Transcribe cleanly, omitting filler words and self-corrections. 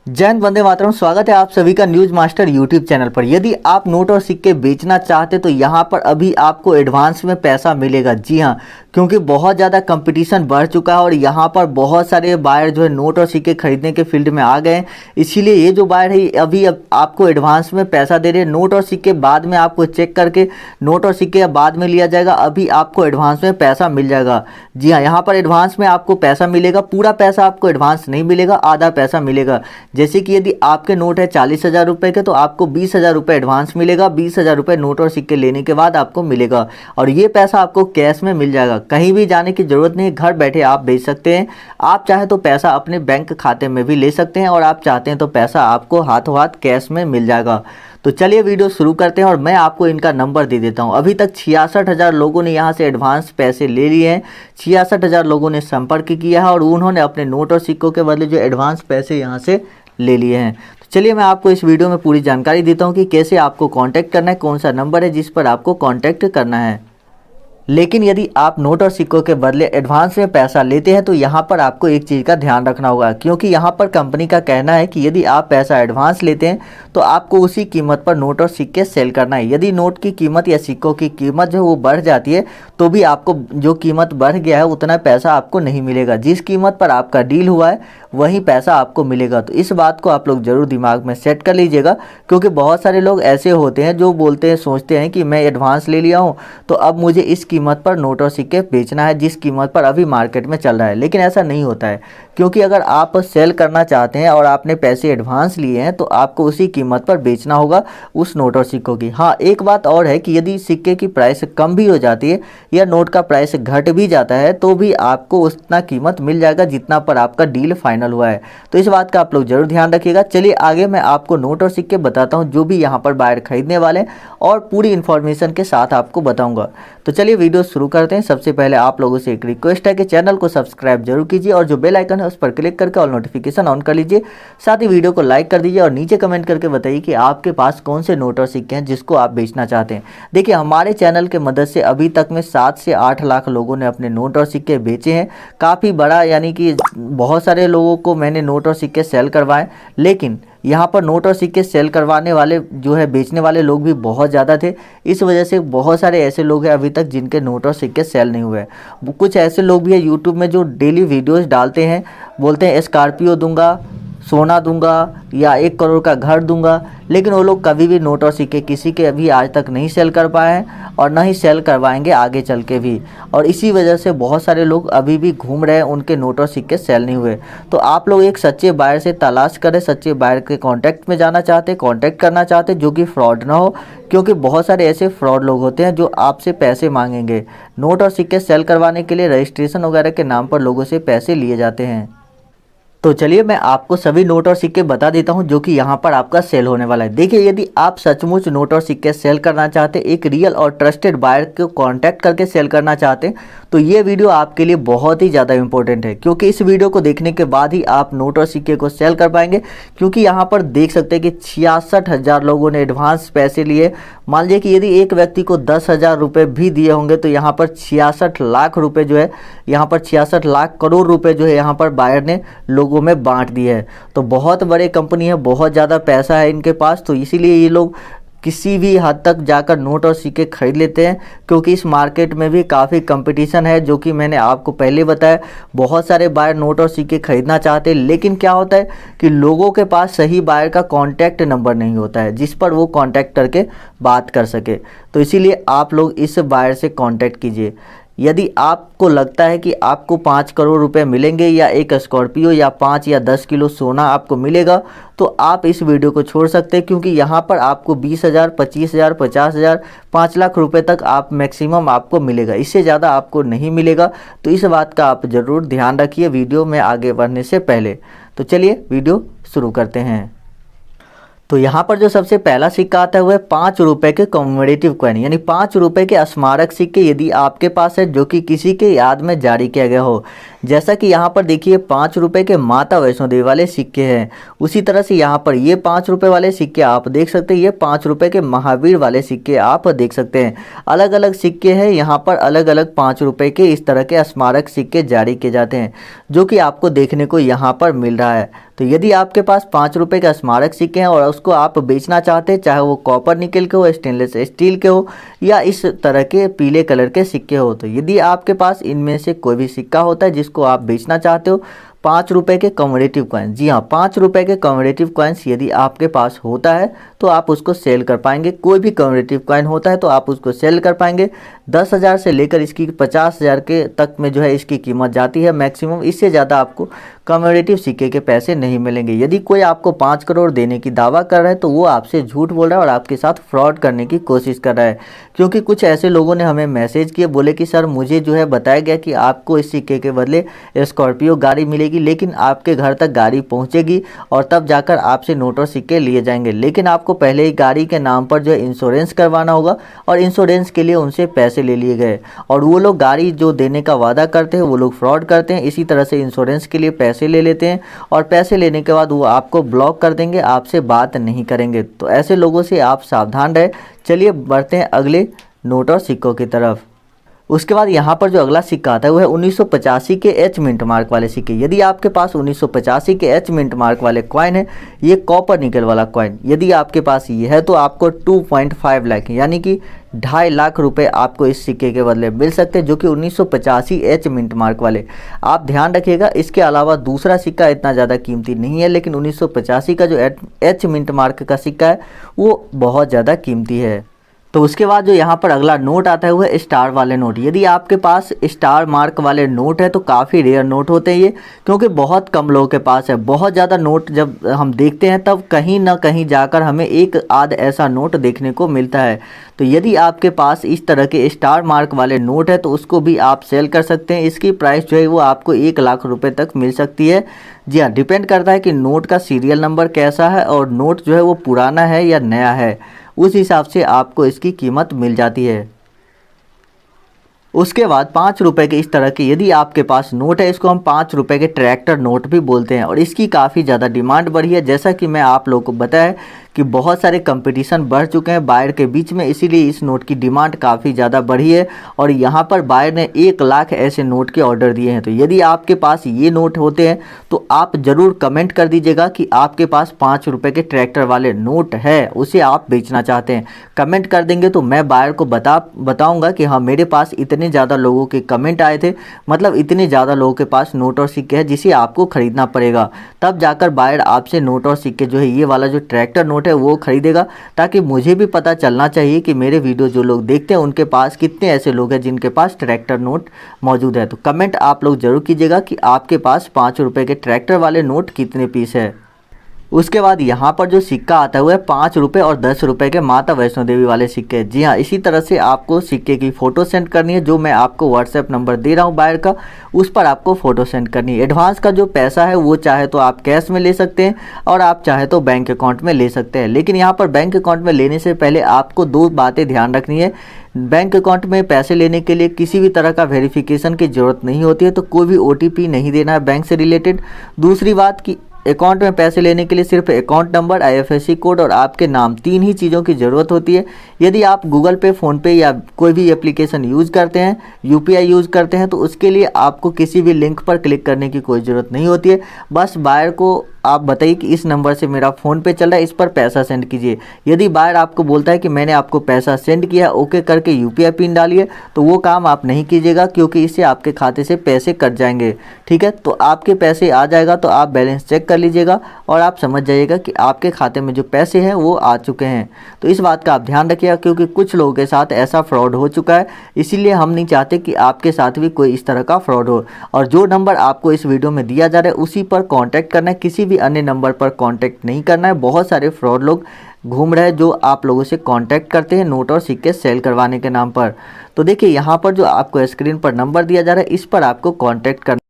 जय हिंद, वंदे मातरम। स्वागत है आप सभी का न्यूज मास्टर यूट्यूब चैनल पर। यदि आप नोट और सिक्के बेचना चाहते तो यहाँ पर अभी आपको एडवांस में पैसा मिलेगा। जी हाँ, क्योंकि बहुत ज़्यादा कंपटीशन बढ़ चुका है और यहाँ पर बहुत सारे बायर जो है नोट और सिक्के खरीदने के फील्ड में आ गए हैं। इसीलिए ये जो बायर है अभी अब आपको एडवांस में पैसा दे रहे हैं। नोट और सिक्के बाद में आपको चेक करके नोट और सिक्के बाद में लिया जाएगा, अभी आपको एडवांस में पैसा मिल जाएगा। जी हाँ, यहाँ पर एडवांस में आपको पैसा मिलेगा। पूरा पैसा आपको एडवांस नहीं मिलेगा, आधा पैसा मिलेगा। जैसे कि यदि आपके नोट है 40,000 रुपये के तो आपको 20,000 रुपये एडवांस मिलेगा। 20,000 रुपये नोट और सिक्के लेने के बाद आपको मिलेगा और ये पैसा आपको कैश में मिल जाएगा। कहीं भी जाने की ज़रूरत नहीं, घर बैठे आप बेच सकते हैं। आप चाहे तो पैसा अपने बैंक खाते में भी ले सकते हैं और आप चाहते हैं तो पैसा आपको हाथों हाथ कैश में मिल जाएगा। तो चलिए वीडियो शुरू करते हैं और मैं आपको इनका नंबर दे देता हूं। अभी तक 66,000 लोगों ने यहां से एडवांस पैसे ले लिए हैं। 66,000 लोगों ने संपर्क किया है और उन्होंने अपने नोट और सिक्कों के बदले जो एडवांस पैसे यहां से ले लिए हैं। तो चलिए मैं आपको इस वीडियो में पूरी जानकारी देता हूं कि कैसे आपको कांटेक्ट करना है, कौन सा नंबर है जिस पर आपको कांटेक्ट करना है। लेकिन यदि आप नोट और सिक्कों के बदले एडवांस में पैसा लेते हैं तो यहाँ पर आपको एक चीज़ का ध्यान रखना होगा, क्योंकि यहाँ पर कंपनी का कहना है कि यदि आप पैसा एडवांस लेते हैं तो आपको उसी कीमत पर नोट और सिक्के सेल करना है। यदि नोट की कीमत या सिक्कों की कीमत जो वो बढ़ जाती है तो भी आपको जो कीमत बढ़ गया है उतना पैसा आपको नहीं मिलेगा। जिस कीमत पर आपका डील हुआ है वही पैसा आपको मिलेगा। तो इस बात को आप लोग ज़रूर दिमाग में सेट कर लीजिएगा, क्योंकि बहुत सारे लोग ऐसे होते हैं जो बोलते हैं, सोचते हैं कि मैं एडवांस ले लिया हूँ तो अब मुझे इस कीमत पर नोट और सिक्के बेचना है जिस कीमत पर अभी मार्केट में चल रहा है। लेकिन ऐसा नहीं होता है, क्योंकि अगर आप सेल करना चाहते हैं और आपने पैसे एडवांस लिए हैं तो आपको उसी कीमत पर बेचना होगा उस नोट और सिक्कों की। हाँ, एक बात और है कि यदि सिक्के की प्राइस कम भी हो जाती है या नोट का प्राइस घट भी जाता है तो भी आपको उतना कीमत मिल जाएगा जितना पर आपका डील फाइनल हुआ है। तो इस बात का आप लोग जरूर ध्यान रखिएगा। चलिए आगे मैं आपको नोट और सिक्के बताता हूँ जो भी यहाँ पर बायर खरीदने वाले हैं और पूरी इन्फॉर्मेशन के साथ आपको बताऊँगा। तो चलिए वीडियो शुरू करते हैं। सबसे पहले आप लोगों से एक रिक्वेस्ट है कि चैनल को सब्सक्राइब जरूर कीजिए और जो बेल आइकन है उस पर क्लिक करके ऑल नोटिफिकेशन ऑन कर लीजिए। साथ ही वीडियो को लाइक कर दीजिए और नीचे कमेंट करके बताइए कि आपके पास कौन से नोट और सिक्के हैं जिसको आप बेचना चाहते हैं। देखिए, हमारे चैनल के मदद से अभी तक में 7 से 8 लाख लोगों ने अपने नोट और सिक्के बेचे हैं। काफ़ी बड़ा, यानी कि बहुत सारे लोगों को मैंने नोट और सिक्के सेल करवाए। लेकिन यहाँ पर नोट और सिक्के सेल करवाने वाले जो है बेचने वाले लोग भी बहुत ज़्यादा थे। इस वजह से बहुत सारे ऐसे लोग हैं अभी तक जिनके नोट और सिक्के सेल नहीं हुए। कुछ ऐसे लोग भी हैं यूट्यूब में जो डेली वीडियोस डालते हैं, बोलते हैं स्कॉर्पियो दूंगा, सोना दूंगा या 1 करोड़ का घर दूंगा, लेकिन वो लोग कभी भी नोट और सिक्के किसी के अभी आज तक नहीं सेल कर पाए हैं और ना ही सेल करवाएंगे आगे चल के भी। और इसी वजह से बहुत सारे लोग अभी भी घूम रहे हैं, उनके नोट और सिक्के सेल नहीं हुए। तो आप लोग एक सच्चे बायर से तलाश करें, सच्चे बायर के कांटेक्ट में जाना चाहते, कांटेक्ट करना चाहते जो कि फ्रॉड ना हो, क्योंकि बहुत सारे ऐसे फ्रॉड लोग होते हैं जो आपसे पैसे मांगेंगे। नोट और सिक्के सेल करवाने के लिए रजिस्ट्रेशन वगैरह के नाम पर लोगों से पैसे लिए जाते हैं। तो चलिए मैं आपको सभी नोट और सिक्के बता देता हूं जो कि यहाँ पर आपका सेल होने वाला है। देखिए, यदि आप सचमुच नोट और सिक्के सेल करना चाहते हैं, एक रियल और ट्रस्टेड बायर को कांटेक्ट करके सेल करना चाहते हैं, तो ये वीडियो आपके लिए बहुत ही ज़्यादा इंपॉर्टेंट है, क्योंकि इस वीडियो को देखने के बाद ही आप नोट और सिक्के को सेल कर पाएंगे। क्योंकि यहाँ पर देख सकते हैं कि 66,000 लोगों ने एडवांस पैसे लिए। मान लीजिए कि यदि एक व्यक्ति को 10,000 रुपये भी दिए होंगे तो यहाँ पर 66 लाख रुपये जो है, यहाँ पर 66 लाख करोड़ रुपये जो है यहाँ पर बायर ने लोगों में बांट दी है। तो बहुत बड़े कंपनी है, बहुत ज़्यादा पैसा है इनके पास, तो इसीलिए ये लोग किसी भी हद तक जाकर नोट और सिक्के खरीद लेते हैं। क्योंकि इस मार्केट में भी काफ़ी कंपटीशन है, जो कि मैंने आपको पहले बताया। बहुत सारे बायर नोट और सिक्के खरीदना चाहते हैं, लेकिन क्या होता है कि लोगों के पास सही बायर का कॉन्टैक्ट नंबर नहीं होता है जिस पर वो कॉन्टैक्ट करके बात कर सके। तो इसीलिए आप लोग इस बायर से कॉन्टैक्ट कीजिए। यदि आपको लगता है कि आपको 5 करोड़ रुपए मिलेंगे या एक स्कॉर्पियो या 5 या 10 किलो सोना आपको मिलेगा, तो आप इस वीडियो को छोड़ सकते हैं, क्योंकि यहाँ पर आपको 20,000, 25,000, 50,000, 5 लाख रुपए तक आप मैक्सिमम आपको मिलेगा, इससे ज़्यादा आपको नहीं मिलेगा। तो इस बात का आप ज़रूर ध्यान रखिए वीडियो में आगे बढ़ने से पहले। तो चलिए वीडियो शुरू करते हैं। तो यहाँ पर जो सबसे पहला सिक्का आता है वह 5 रुपए के कॉमेमोरेटिव कॉइन, यानी 5 रुपए के स्मारक सिक्के यदि आपके पास है जो कि किसी के याद में जारी किया गया हो। जैसा कि यहाँ पर देखिए 5 रुपए के माता वैष्णो देवी वाले सिक्के हैं। उसी तरह से यहाँ पर ये 5 रुपए वाले सिक्के आप देख सकते हैं, ये 5 रुपए के महावीर वाले सिक्के आप देख सकते हैं। अलग अलग सिक्के हैं, यहाँ पर अलग अलग 5 रुपए के इस तरह के स्मारक सिक्के जारी किए जाते हैं, जो कि आपको देखने को यहाँ पर मिल रहा है। तो यदि आपके पास 5 रुपए का स्मारक सिक्के हैं और उसको आप बेचना चाहते हैं, चाहे वो कॉपर निकल के हो, स्टेनलेस स्टील के हो या इस तरह के पीले कलर के सिक्के हो, तो यदि आपके पास इनमें से कोई भी सिक्का होता है जिसको आप बेचना चाहते हो, 5 रुपए के कम्युनिटिव कॉइन्स, जी हाँ 5 रुपए के कम्युनिटिव कॉइन्स यदि आपके पास होता है तो आप उसको सेल कर पाएंगे। कोई भी कम्युनिटिव कॉइन होता है तो आप उसको सेल कर पाएंगे। 10,000 से लेकर इसकी 50,000 के तक में जो है इसकी कीमत जाती है मैक्सिमम। इससे ज़्यादा आपको कम्युनिटिव सिक्के के पैसे नहीं मिलेंगे। यदि कोई आपको 5 करोड़ देने की दावा कर रहा है तो वो आपसे झूठ बोल रहा है और आपके साथ फ्रॉड करने की कोशिश कर रहा है, क्योंकि कुछ ऐसे लोगों ने हमें मैसेज किए, बोले कि सर मुझे जो है बताया गया कि आपको इस सिक्के के बदले स्कॉर्पियो गाड़ी मिलेगी, लेकिन आपके घर तक गाड़ी पहुंचेगी और तब जाकर आपसे नोट और सिक्के लिए जाएंगे। लेकिन आपको पहले ही गाड़ी के नाम पर जो है इंश्योरेंस करवाना होगा और इंश्योरेंस के लिए उनसे पैसे ले लिए गए और वो लोग गाड़ी जो देने का वादा करते हैं वो लोग फ्रॉड करते हैं। इसी तरह से इंश्योरेंस के लिए पैसे ले लेते हैं और पैसे लेने के बाद वो आपको ब्लॉक कर देंगे, आपसे बात नहीं करेंगे। तो ऐसे लोगों से आप सावधान रहें। चलिए बढ़ते हैं अगले नोट और सिक्कों की तरफ। उसके बाद यहाँ पर जो अगला सिक्का आता है वो है 1985 के एच मिंट मार्क वाले सिक्के। यदि आपके पास 1985 के एच मिंट मार्क वाले कॉइन है, ये कॉपर निकल वाला कॉइन यदि आपके पास ये है तो आपको 2.5 लाख यानी कि 2.5 लाख रुपए आपको इस सिक्के के बदले मिल सकते हैं, जो कि 1985 एच मिंट मार्क वाले। आप ध्यान रखिएगा, इसके अलावा दूसरा सिक्का इतना ज़्यादा कीमती नहीं है, लेकिन 1985 का जो एच मिंट मार्क का सिक्का है वो बहुत ज़्यादा कीमती है। तो उसके बाद जो यहाँ पर अगला नोट आता है वो है स्टार वाले नोट। यदि आपके पास स्टार मार्क वाले नोट है तो काफ़ी रेयर नोट होते हैं ये, क्योंकि बहुत कम लोगों के पास है। बहुत ज़्यादा नोट जब हम देखते हैं तब कहीं ना कहीं जाकर हमें एक आध ऐसा नोट देखने को मिलता है। तो यदि आपके पास इस तरह के स्टार मार्क वाले नोट है तो उसको भी आप सेल कर सकते हैं। इसकी प्राइस जो है वो आपको 1 लाख रुपए तक मिल सकती है। जी हाँ, डिपेंड करता है कि नोट का सीरियल नंबर कैसा है और नोट जो है वो पुराना है या नया है, उस हिसाब से आपको इसकी कीमत मिल जाती है। उसके बाद 5 रुपए के इस तरह के यदि आपके पास नोट है, इसको हम 5 रुपए के ट्रैक्टर नोट भी बोलते हैं और इसकी काफ़ी ज़्यादा डिमांड बढ़ी है। जैसा कि मैं आप लोगों को बताया कि बहुत सारे कंपटीशन बढ़ चुके हैं बायर के बीच में, इसीलिए इस नोट की डिमांड काफ़ी ज़्यादा बढ़ी है और यहाँ पर बायर ने 1 लाख ऐसे नोट के ऑर्डर दिए हैं। तो यदि आपके पास ये नोट होते हैं तो आप ज़रूर कमेंट कर दीजिएगा कि आपके पास 5 रुपए के ट्रैक्टर वाले नोट है, उसे आप बेचना चाहते हैं। कमेंट कर देंगे तो मैं बायर को बताऊँगा कि हाँ मेरे पास इतने ज़्यादा लोगों के कमेंट आए थे, मतलब इतने ज़्यादा लोगों के पास नोट और सिक्के हैं जिसे आपको ख़रीदना पड़ेगा। तब जाकर बायर आपसे नोट और सिक्के जो है ये वाला जो ट्रैक्टर नोट है वो खरीदेगा, ताकि मुझे भी पता चलना चाहिए कि मेरे वीडियो जो लोग देखते हैं उनके पास कितने ऐसे लोग हैं जिनके पास ट्रैक्टर नोट मौजूद है। तो कमेंट आप लोग जरूर कीजिएगा कि आपके पास 5 रुपए के ट्रैक्टर वाले नोट कितने पीस है। उसके बाद यहाँ पर जो सिक्का आता है वो है 5 रुपये और 10 रुपये के माता वैष्णो देवी वाले सिक्के। जी हाँ, इसी तरह से आपको सिक्के की फ़ोटो सेंड करनी है, जो मैं आपको व्हाट्सएप नंबर दे रहा हूँ बायर का, उस पर आपको फ़ोटो सेंड करनी है। एडवांस का जो पैसा है वो चाहे तो आप कैश में ले सकते हैं और आप चाहे तो बैंक अकाउंट में ले सकते हैं। लेकिन यहाँ पर बैंक अकाउंट में लेने से पहले आपको 2 बातें ध्यान रखनी है। बैंक अकाउंट में पैसे लेने के लिए किसी भी तरह का वेरिफिकेशन की ज़रूरत नहीं होती है, तो कोई भी OTP नहीं देना है बैंक से रिलेटेड। दूसरी बात कि अकाउंट में पैसे लेने के लिए सिर्फ अकाउंट नंबर, IFSC कोड और आपके नाम, 3 ही चीज़ों की ज़रूरत होती है। यदि आप गूगल पे, फ़ोनपे या कोई भी एप्लीकेशन यूज़ करते हैं, UPI यूज़ करते हैं, तो उसके लिए आपको किसी भी लिंक पर क्लिक करने की कोई ज़रूरत नहीं होती है। बस बायर को आप बताइए कि इस नंबर से मेरा फ़ोन पे चल रहा है, इस पर पैसा सेंड कीजिए। यदि बायर आपको बोलता है कि मैंने आपको पैसा सेंड किया, ओके करके UPI पिन डालिए, तो वो काम आप नहीं कीजिएगा, क्योंकि इससे आपके खाते से पैसे कट जाएंगे। ठीक है, तो आपके पैसे आ जाएगा तो आप बैलेंस चेक कर लीजिएगा और आप समझ जाइएगा कि आपके खाते में जो पैसे हैं वो आ चुके हैं। तो इस बात का आप ध्यान रखिएगा, क्योंकि कुछ लोगों के साथ ऐसा फ्रॉड हो चुका है, इसीलिए हम नहीं चाहते कि आपके साथ भी कोई इस तरह का फ्रॉड हो। और जो नंबर आपको इस वीडियो में दिया जा रहा है उसी पर कॉन्टैक्ट करना है, किसी भी अन्य नंबर पर कांटेक्ट नहीं करना है। बहुत सारे फ्रॉड लोग घूम रहे हैं जो आप लोगों से कांटेक्ट करते हैं नोट और सिक्के सेल करवाने के नाम पर। तो देखिए यहाँ पर जो आपको स्क्रीन पर नंबर दिया जा रहा है, इस पर आपको कांटेक्ट करना